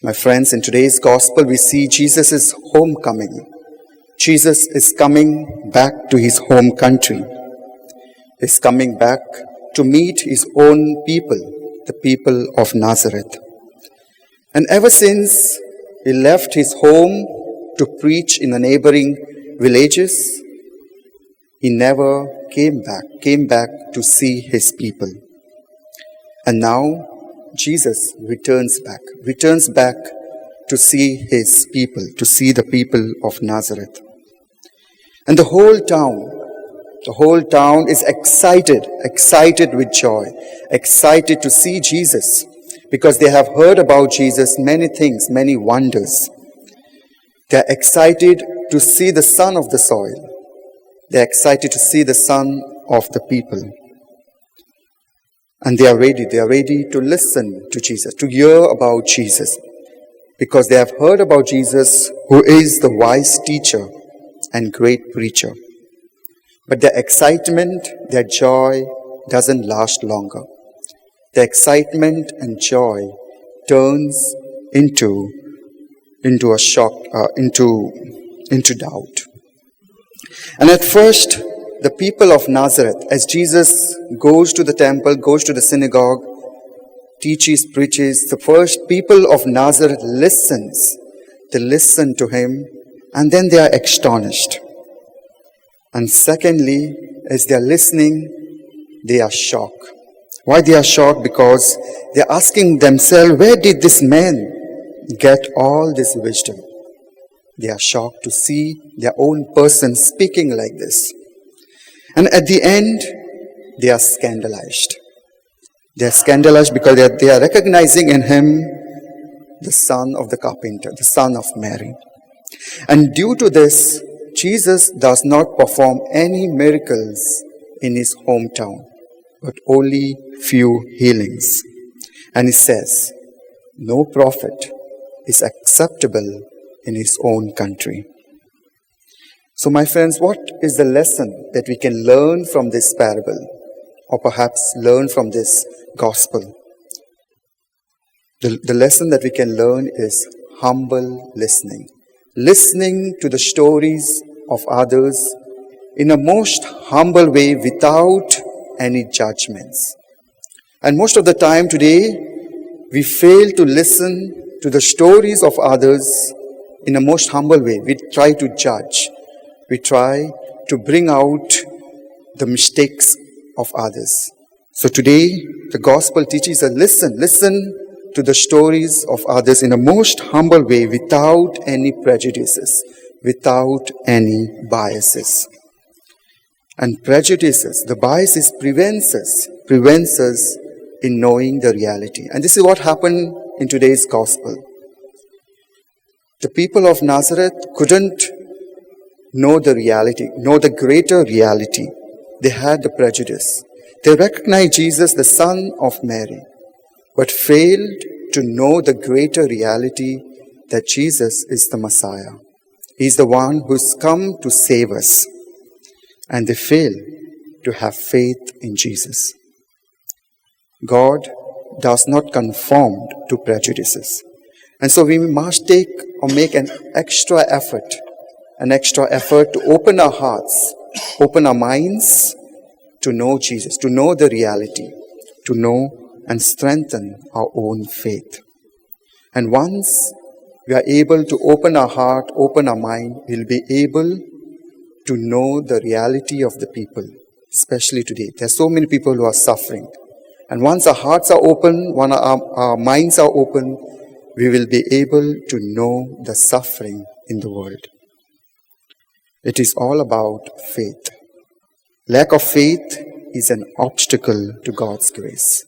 My friends, in today's gospel, we see Jesus' homecoming. Jesus is coming back to his home country. He's coming back to meet his own people, the people of Nazareth. And ever since he left his home to preach in the neighboring villages, he never came back to see his people. And now Jesus returns back to see his people, to see the people of Nazareth. And the whole town is excited with joy, excited to see Jesus, because they have heard about Jesus, many things, many wonders. They're excited to see the son of the soil. They're excited to see the son of the people. And they are ready to listen to Jesus, to hear about Jesus, because they have heard about Jesus, who is the wise teacher and great preacher. But their excitement, their joy doesn't last longer. The excitement and joy turns into a shock, into doubt. And at first, the people of Nazareth, as Jesus goes to the temple, goes to the synagogue, teaches, preaches, the first people of Nazareth listens. They listen to him, and then they are astonished. And secondly, as they are listening, they are shocked. Why they are shocked? Because they are asking themselves, where did this man get all this wisdom? They are shocked to see their own person speaking like this. And at the end, they are scandalized. They are scandalized because they are recognizing in him the son of the carpenter, the son of Mary. And due to this, Jesus does not perform any miracles in his hometown, but only few healings. And he says, no prophet is acceptable in his own country. So my friends, what is the lesson that we can learn from this parable, or perhaps learn from this gospel? The lesson that we can learn is humble listening. Listening to the stories of others in a most humble way without any judgments. And most of the time today, we fail to listen to the stories of others in a most humble way. We try to judge. We try to bring out the mistakes of others. So today, the gospel teaches us, listen to the stories of others in a most humble way without any prejudices, without any biases. And prejudices, the biases prevents us in knowing the reality. And this is what happened in today's gospel. The people of Nazareth couldn't know the reality, know the greater reality. They had the prejudice. They recognized Jesus, the son of Mary, but failed to know the greater reality that Jesus is the Messiah. He's the one who's come to save us. And they fail to have faith in Jesus. God does not conform to prejudices. And so we must make an extra effort to open our hearts, open our minds to know Jesus, to know the reality, to know and strengthen our own faith. And once we are able to open our heart, open our mind, we'll be able to know the reality of the people, especially today. There are so many people who are suffering. And once our hearts are open, once our minds are open, we will be able to know the suffering in the world. It is all about faith. Lack of faith is an obstacle to God's grace.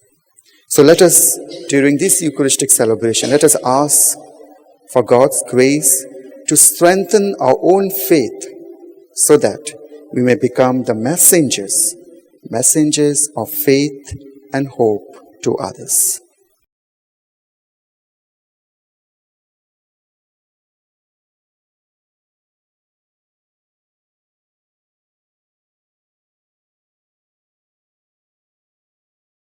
So let us, during this Eucharistic celebration, let us ask for God's grace to strengthen our own faith so that we may become the messengers of faith and hope to others.